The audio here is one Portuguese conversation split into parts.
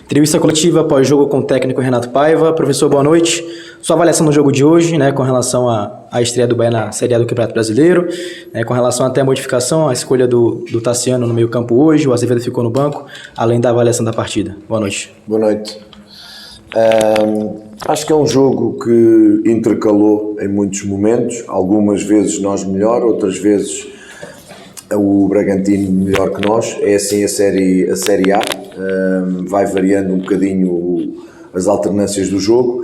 Entrevista coletiva pós-jogo com o técnico Renato Paiva. Professor, boa noite. Sua avaliação no jogo de hoje, né, com relação à estreia do Bahia na Série A do Campeonato Brasileiro, né, com relação até a modificação, a escolha do Tassiano no meio-campo hoje, o Azevedo ficou no banco, além da avaliação da partida. Boa noite. Boa noite. Acho que é um jogo que intercalou em muitos momentos, algumas vezes nós melhor, outras vezes o Bragantino melhor que nós. É assim a Série A, vai variando um bocadinho as alternâncias do jogo.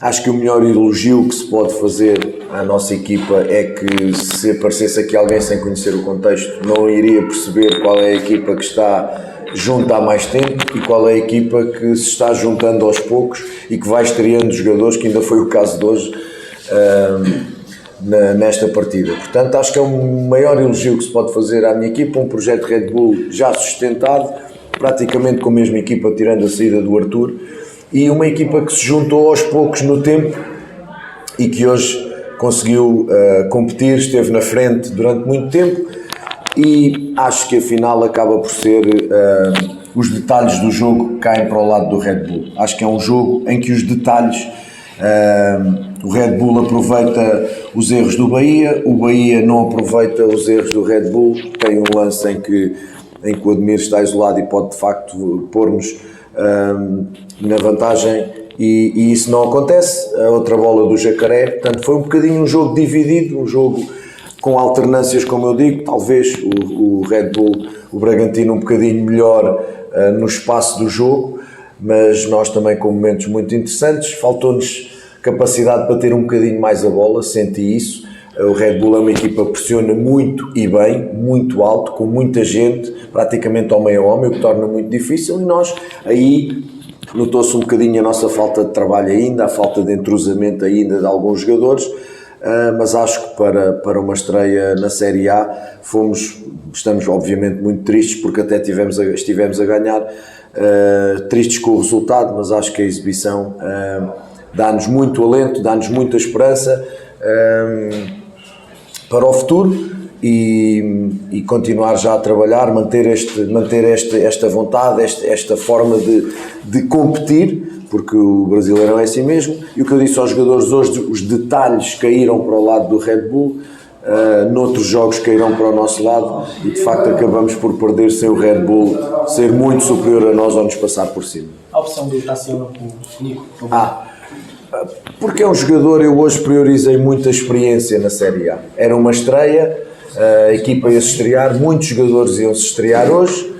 Acho que o melhor elogio que se pode fazer à nossa equipa é que, se aparecesse aqui alguém sem conhecer o contexto, não iria perceber qual é a equipa que está junta há mais tempo e qual é a equipa que se está juntando aos poucos e que vai estreando jogadores, que ainda foi o caso de hoje nesta partida. Portanto, acho que é o maior elogio que se pode fazer à minha equipa, um projeto Red Bull já sustentado, praticamente com a mesma equipa, tirando a saída do Arthur, e uma equipa que se juntou aos poucos no tempo e que hoje conseguiu competir, esteve na frente durante muito tempo. E acho que a final acaba por ser os detalhes do jogo que caem para o lado do Red Bull. Acho que é um jogo em que os detalhes, o Red Bull aproveita os erros do Bahia, o Bahia não aproveita os erros do Red Bull. Tem um lance em que o Ademir está isolado e pode de facto pôr-nos na vantagem, e isso não acontece. A outra bola do Jacaré. Portanto, foi um bocadinho um jogo dividido, um jogo com alternâncias, como eu digo. Talvez o Red Bull, o Bragantino um bocadinho melhor no espaço do jogo, mas nós também com momentos muito interessantes. Faltou-nos capacidade para ter um bocadinho mais a bola, senti isso. O Red Bull é uma equipa que pressiona muito e bem, muito alto, com muita gente, praticamente ao meio homem, o que torna muito difícil, e nós aí notou-se um bocadinho a nossa falta de trabalho ainda, a falta de entrosamento ainda de alguns jogadores. Mas acho que para uma estreia na Série A estamos obviamente muito tristes, porque até estivemos a ganhar, tristes com o resultado, mas acho que a exibição dá-nos muito alento, dá-nos muita esperança para o futuro, e continuar já a trabalhar, manter esta vontade, esta forma de competir, porque o Brasileirão é assim mesmo. E o que eu disse aos jogadores hoje, os detalhes caíram para o lado do Red Bull, noutros jogos caíram para o nosso lado, e de facto acabamos por perder sem o Red Bull ser muito superior a nós ou nos passar por cima. A opção do Tassiano com o Nico? Porque é um jogador, eu hoje priorizei muito a experiência na Série A. Era uma estreia, a equipa ia se estrear, muitos jogadores iam se estrear hoje,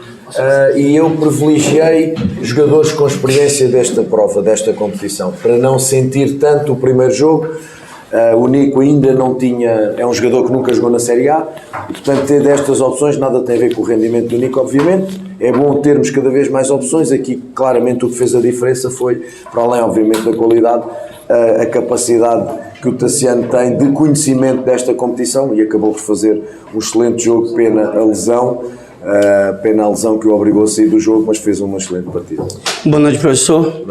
e eu privilegiei jogadores com experiência desta prova, desta competição, para não sentir tanto o primeiro jogo. O Nico ainda não tinha, é um jogador que nunca jogou na Série A, e portanto ter destas opções nada tem a ver com o rendimento do Nico, obviamente. É bom termos cada vez mais opções. Aqui claramente o que fez a diferença foi, para além obviamente da qualidade, a capacidade que o Tassiano tem de conhecimento desta competição, e acabou por fazer um excelente jogo. Pena a lesão que o obrigou a sair do jogo, mas fez uma excelente partida. Boa noite, professor.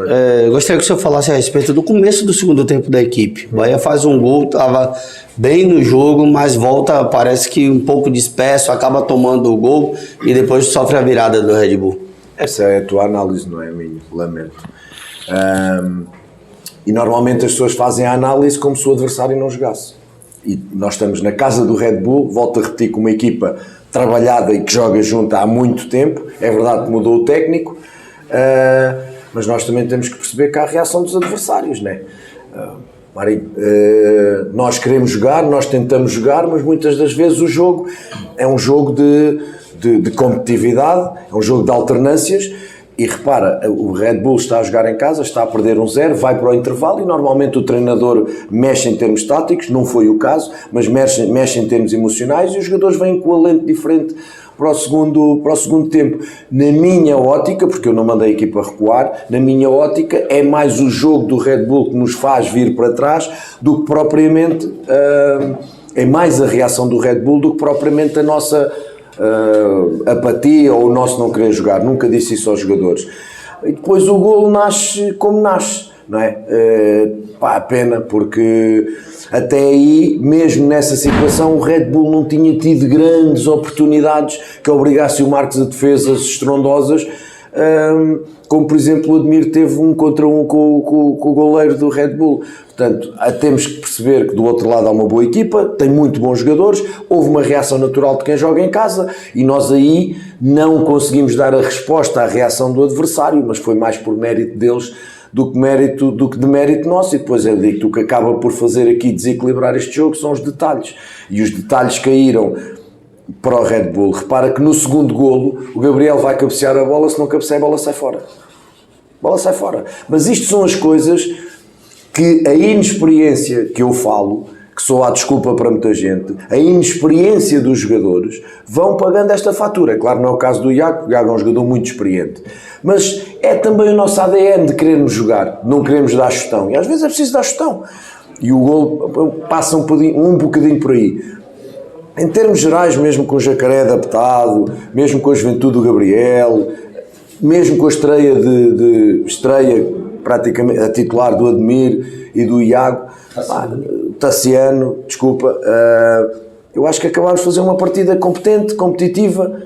Gostaria que o senhor falasse a respeito do começo do segundo tempo da equipe. O Bahia faz um gol, estava bem no jogo, mas volta, parece que um pouco disperso, acaba tomando o gol e depois sofre a virada do Red Bull. Essa é a tua análise, não é a minha? Lamento. E normalmente as pessoas fazem a análise como se o adversário não jogasse. E nós estamos na casa do Red Bull, volto a repetir, com uma equipa trabalhada e que joga junto há muito tempo. É verdade que mudou o técnico, mas nós também temos que perceber que há a reação dos adversários, não é? Marinho, nós queremos jogar, nós tentamos jogar, mas muitas das vezes o jogo é um jogo de competitividade, é um jogo de alternâncias. E repara, o Red Bull está a jogar em casa, está a perder 1-0, vai para o intervalo, e normalmente o treinador mexe em termos táticos, não foi o caso, mas mexe em termos emocionais, e os jogadores vêm com um alento diferente para o segundo tempo. Na minha ótica, porque eu não mandei a equipa recuar, na minha ótica é mais o jogo do Red Bull que nos faz vir para trás do que propriamente, é mais a reação do Red Bull do que propriamente a nossa apatia ou o nosso não querer jogar. Nunca disse isso aos jogadores. E depois o golo nasce como nasce, não é? A pena, porque até aí, mesmo nessa situação, o Red Bull não tinha tido grandes oportunidades que obrigassem o Marques a defesas estrondosas, como por exemplo o Admir teve 1 contra 1 com o goleiro do Red Bull. Portanto, temos que perceber que do outro lado há uma boa equipa, tem muito bons jogadores, houve uma reação natural de quem joga em casa e nós aí não conseguimos dar a resposta à reação do adversário, mas foi mais por mérito deles do que de mérito nosso. E depois eu digo que o que acaba por fazer aqui desequilibrar este jogo são os detalhes, e os detalhes caíram para o Red Bull. Repara que no segundo golo o Gabriel vai cabecear a bola, se não cabecear a bola sai fora. A bola sai fora. Mas isto são as coisas que a inexperiência que eu falo, que só há desculpa para muita gente, a inexperiência dos jogadores vão pagando esta fatura. Claro, não é o caso do Iago, o Iago é um jogador muito experiente, mas é também o nosso ADN de querermos jogar, não queremos dar chutão, e às vezes é preciso dar chutão, e o golo passa um bocadinho por aí. Em termos gerais, mesmo com o Jacaré adaptado, mesmo com a juventude do Gabriel, mesmo com a estreia praticamente a titular do Admir e do Iago, Tassiano, desculpa, eu acho que acabámos de fazer uma partida competente, competitiva,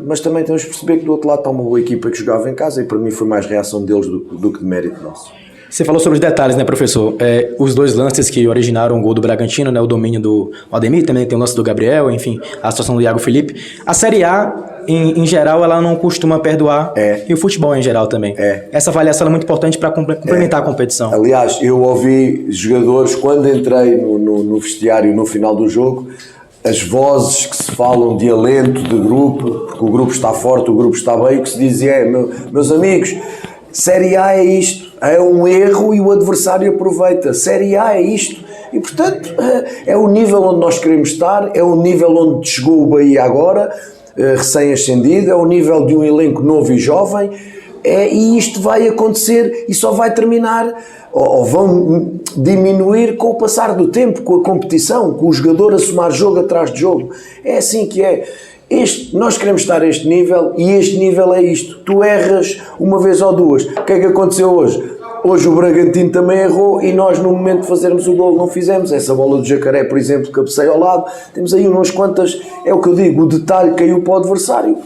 mas também temos que perceber que do outro lado está uma boa equipa que jogava em casa, e para mim foi mais reação deles do que de mérito nosso. Você falou sobre os detalhes, né, professor? Os 2 lances que originaram o gol do Bragantino, né, o domínio do Ademir, também tem o lance do Gabriel, enfim, a situação do Iago Felipe. A Série A, em geral, ela não costuma perdoar, e o futebol em geral também. Essa avaliação é muito importante para complementar a competição. Aliás, eu ouvi jogadores, quando entrei no vestiário no final do jogo, as vozes que se falam de alento, de grupo, porque o grupo está forte, o grupo está bem, o que se dizia é, meus amigos, Série A é isto, é um erro e o adversário aproveita, Série A é isto, e portanto é o nível onde nós queremos estar, é o nível onde chegou o Bahia agora, recém-ascendido, é o nível de um elenco novo e jovem, e isto vai acontecer e só vai terminar, ou vão diminuir com o passar do tempo, com a competição, com o jogador a somar jogo atrás de jogo. É assim que é. Nós queremos estar a este nível, e este nível é isto. Tu erras uma vez ou duas. O que é que aconteceu hoje? Hoje o Bragantino também errou e nós, no momento de fazermos o gol, não fizemos. Essa bola do Jacaré, por exemplo, cabeceia ao lado. Temos aí umas quantas, é o que eu digo, o detalhe caiu para o adversário.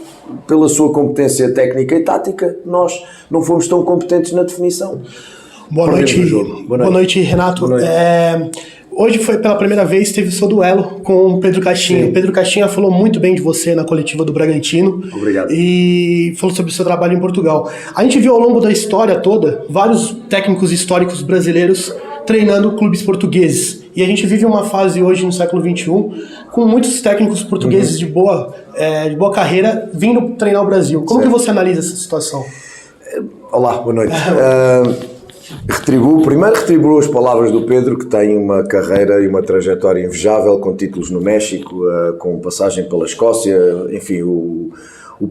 Pela sua competência técnica e tática, nós não fomos tão competentes na definição. Boa noite, Renato. Boa noite. Hoje foi pela primeira vez, teve o seu duelo com o Pedro Caixinha. Sim. Pedro Caixinha falou muito bem de você na coletiva do Bragantino. Obrigado. E falou sobre o seu trabalho em Portugal. A gente viu ao longo da história toda vários técnicos históricos brasileiros treinando clubes portugueses. E a gente vive uma fase hoje no século XXI com muitos técnicos portugueses de boa carreira vindo treinar o Brasil. Como que você analisa essa situação? Olá, boa noite. Retribuo as palavras do Pedro, que tem uma carreira e uma trajetória invejável, com títulos no México, com passagem pela Escócia, enfim, o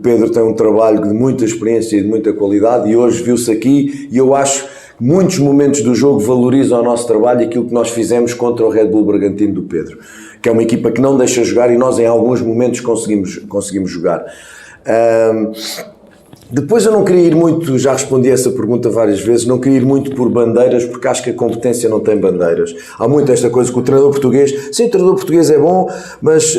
Pedro tem um trabalho de muita experiência e de muita qualidade, e hoje viu-se aqui, e eu acho que muitos momentos do jogo valorizam o nosso trabalho e aquilo que nós fizemos contra o Red Bull Bragantino do Pedro, que é uma equipa que não deixa jogar, e nós em alguns momentos conseguimos jogar. Depois eu não queria ir muito, já respondi essa pergunta várias vezes, não queria ir muito por bandeiras, porque acho que a competência não tem bandeiras. Há muito esta coisa que o treinador português, sim, o treinador português é bom, mas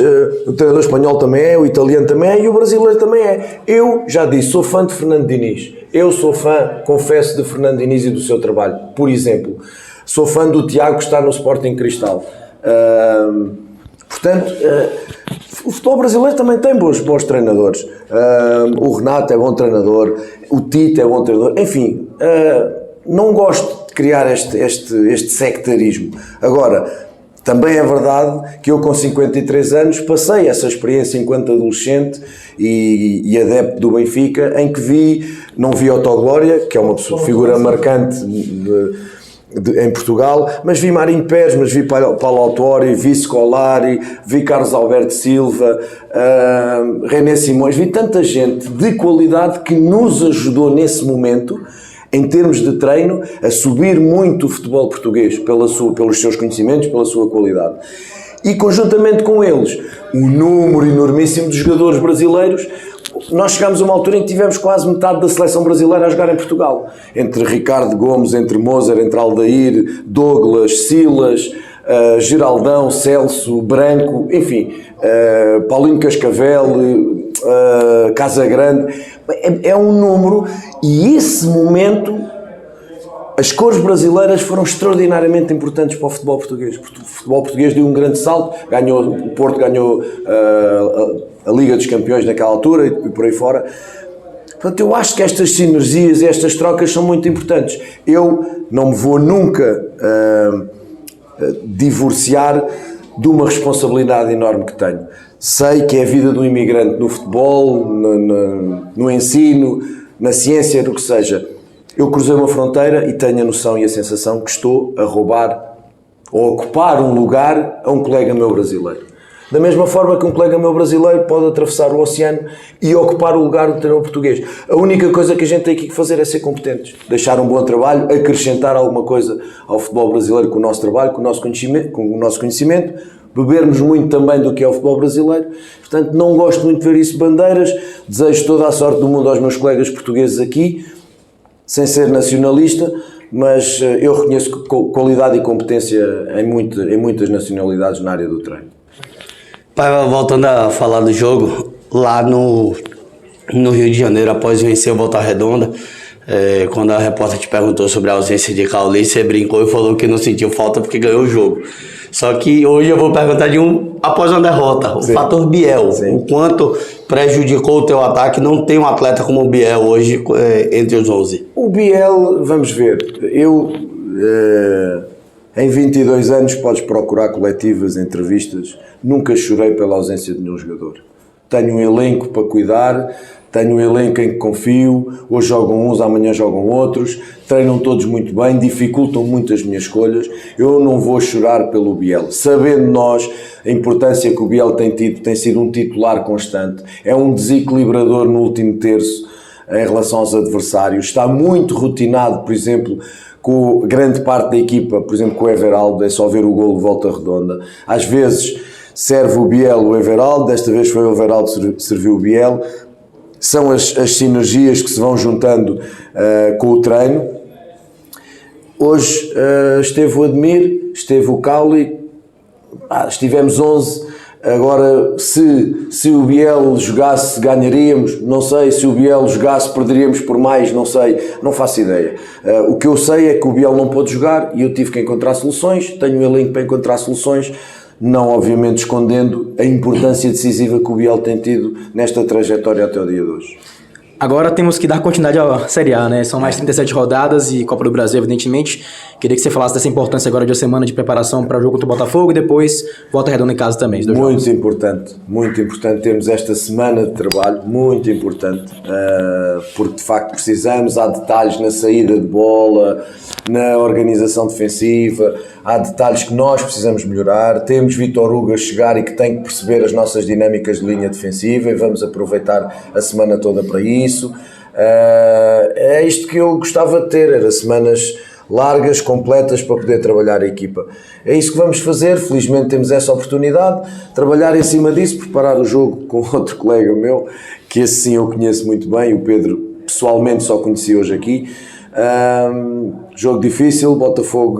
o treinador espanhol também é, o italiano também é e o brasileiro também é. Eu já disse, sou fã de Fernando Diniz. Eu sou fã, confesso, de Fernando Diniz e do seu trabalho. Por exemplo, sou fã do Tiago, que está no Sporting Cristal. Portanto, o futebol brasileiro também tem bons treinadores. O Renato é bom treinador, o Tite é bom treinador, enfim, não gosto de criar este sectarismo. Agora, também é verdade que eu, com 53 anos, passei essa experiência enquanto adolescente e adepto do Benfica, em que não vi Autoglória, que é uma figura marcante em Portugal, mas vi Marinho Pérez, mas vi Paulo Autori, vi Scolari, vi Carlos Alberto Silva, René Simões, vi tanta gente de qualidade que nos ajudou nesse momento, em termos de treino, a subir muito o futebol português pelos seus conhecimentos, pela sua qualidade. E conjuntamente com eles, o número enormíssimo de jogadores brasileiros. Nós chegámos a uma altura em que tivemos quase metade da seleção brasileira a jogar em Portugal. Entre Ricardo Gomes, entre Moser, entre Aldair, Douglas, Silas, Geraldão, Celso, Branco, enfim, Paulinho Cascavel, Casagrande. é um número, e esse momento, as cores brasileiras foram extraordinariamente importantes para o futebol português. O futebol português deu um grande salto, o Porto ganhou a Liga dos Campeões naquela altura e por aí fora. Portanto, eu acho que estas sinergias e estas trocas são muito importantes. Eu não me vou nunca divorciar de uma responsabilidade enorme que tenho. Sei que é a vida do imigrante no futebol, no ensino, na ciência, no que seja. Eu cruzei uma fronteira e tenho a noção e a sensação que estou a roubar ou a ocupar um lugar a um colega meu brasileiro. Da mesma forma que um colega meu brasileiro pode atravessar o oceano e ocupar o lugar do treinador português. A única coisa que a gente tem aqui que fazer é ser competentes. Deixar um bom trabalho, acrescentar alguma coisa ao futebol brasileiro com o nosso trabalho, com o nosso conhecimento, bebermos muito também do que é o futebol brasileiro. Portanto, não gosto muito de ver isso bandeiras. Desejo toda a sorte do mundo aos meus colegas portugueses aqui, sem ser nacionalista, mas eu reconheço qualidade e competência em muitas nacionalidades na área do treino. Pai, voltando a falar do jogo, lá no Rio de Janeiro, após vencer o Volta Redonda, quando a repórter te perguntou sobre a ausência de Cauli, você brincou e falou que não sentiu falta porque ganhou o jogo. Só que hoje eu vou perguntar após uma derrota, o fator Biel. Sim. O quanto prejudicou o teu ataque? Não tem um atleta como o Biel hoje entre os 11. O Biel, vamos ver, em 22 anos podes procurar coletivas, entrevistas, nunca chorei pela ausência de nenhum jogador. Tenho um elenco para cuidar, tenho um elenco em que confio, hoje jogam uns, amanhã jogam outros, treinam todos muito bem, dificultam muito as minhas escolhas. Eu não vou chorar pelo Biel, sabendo nós a importância que o Biel tem tido, tem sido um titular constante, é um desequilibrador no último terço em relação aos adversários, está muito rotinado, por exemplo, com grande parte da equipa, por exemplo, com o Everaldo, é só ver o golo de Volta Redonda. Às vezes serve o Biel o Everaldo, desta vez foi o Everaldo que serviu o Biel. São as sinergias que se vão juntando com o treino. Hoje esteve o Admir, esteve o Cauli, estivemos 11. Agora, se o Biel jogasse, ganharíamos, não sei. Se o Biel jogasse, perderíamos por mais, não sei, não faço ideia. O que eu sei é que o Biel não pôde jogar e eu tive que encontrar soluções, tenho um elenco para encontrar soluções, não obviamente escondendo a importância decisiva que o Biel tem tido nesta trajetória até o dia de hoje. Agora temos que dar continuidade à Série A, né? São mais 37 rodadas e Copa do Brasil, evidentemente. Queria que você falasse dessa importância agora de uma semana de preparação para o jogo contra o Botafogo e depois Volta Redonda em casa também. Muito importante termos esta semana de trabalho, muito importante, porque de facto precisamos, há detalhes na saída de bola, na organização defensiva, há detalhes que nós precisamos melhorar. Temos Vítor Hugo a chegar e que tem que perceber as nossas dinâmicas de linha defensiva e vamos aproveitar a semana toda para isso. É isto que eu gostava de ter, era semanas largas, completas, para poder trabalhar a equipa. É isso que vamos fazer, felizmente temos essa oportunidade, trabalhar em cima disso, preparar o jogo com outro colega meu, que esse sim eu conheço muito bem, o Pedro pessoalmente só conheci hoje aqui. Jogo difícil, Botafogo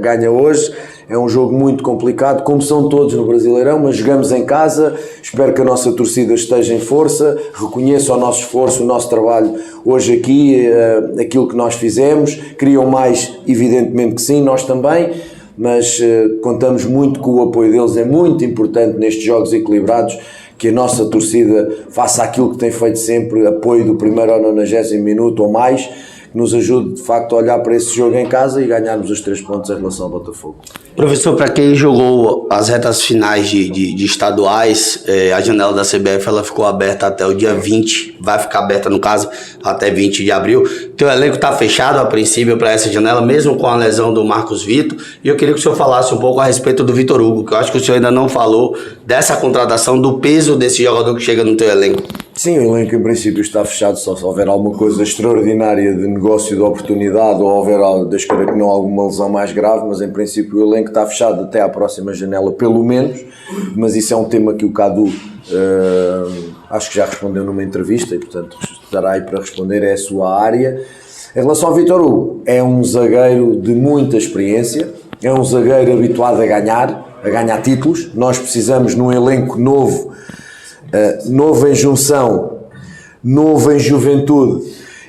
ganha hoje, é um jogo muito complicado, como são todos no Brasileirão, mas jogamos em casa, espero que a nossa torcida esteja em força, reconheça o nosso esforço, o nosso trabalho hoje aqui, aquilo que nós fizemos, queriam mais, evidentemente que sim, nós também, mas contamos muito com o apoio deles, é muito importante nestes jogos equilibrados, que a nossa torcida faça aquilo que tem feito sempre, apoio do primeiro ao 90º minuto ou mais, que nos ajude de facto a olhar para esse jogo em casa e ganharmos os 3 pontos em relação ao Botafogo. Professor, para quem jogou as retas finais de estaduais, a janela da CBF ela ficou aberta até o dia 20, vai ficar aberta no caso até 20 de abril. Teu elenco está fechado a princípio para essa janela, mesmo com a lesão do Marcos Vitor, e eu queria que o senhor falasse um pouco a respeito do Vítor Hugo, que eu acho que o senhor ainda não falou dessa contratação, do peso desse jogador que chega no teu elenco. Sim, o elenco em princípio está fechado, só se houver alguma coisa extraordinária de negócio, de oportunidade, ou houver, Deus queira que não, alguma lesão mais grave, mas em princípio o elenco está fechado até à próxima janela, pelo menos, mas isso é um tema que o Cadu acho que já respondeu numa entrevista e portanto estará aí para responder, é a sua área. Em relação ao Vítor Hugo, é um zagueiro de muita experiência, é um zagueiro habituado a ganhar títulos. Nós precisamos num elenco novo em junção novo em juventude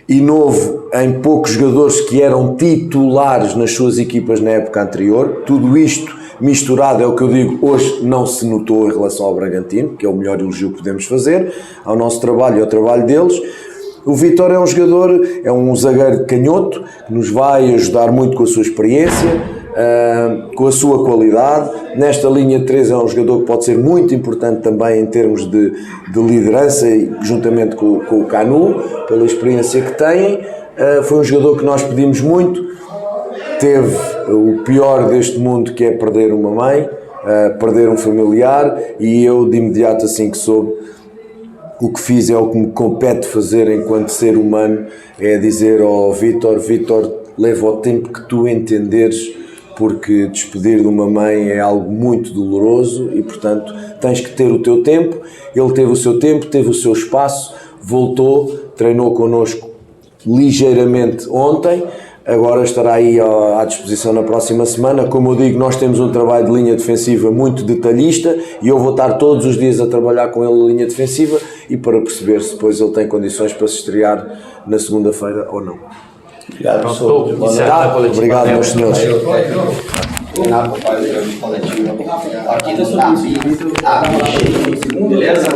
e novo em poucos jogadores que eram titulares nas suas equipas na época anterior. Tudo isto misturado é o que eu digo, hoje não se notou em relação ao Bragantino, que é o melhor elogio que podemos fazer ao nosso trabalho e ao trabalho deles. O Vítor é um jogador, é um zagueiro canhoto, que nos vai ajudar muito com a sua experiência, com a sua qualidade. Nesta linha 3 é um jogador que pode ser muito importante também em termos de liderança, juntamente com o Canu, pela experiência que têm. Foi um jogador que nós pedimos muito. Teve o pior deste mundo, que é perder uma mãe, perder um familiar, e eu de imediato, assim que soube, o que fiz é o que me compete fazer enquanto ser humano, é dizer ao Vítor, leva o tempo que tu entenderes, porque despedir de uma mãe é algo muito doloroso e, portanto, tens que ter o teu tempo. Ele teve o seu tempo, teve o seu espaço, voltou, treinou connosco ligeiramente ontem, agora estará aí à disposição na próxima semana. Como eu digo, nós temos um trabalho de linha defensiva muito detalhista e eu vou estar todos os dias a trabalhar com ele a linha defensiva e para perceber se depois ele tem condições para se estrear na segunda-feira ou não. Obrigado, professor. Obrigado, meus senhores. Beleza?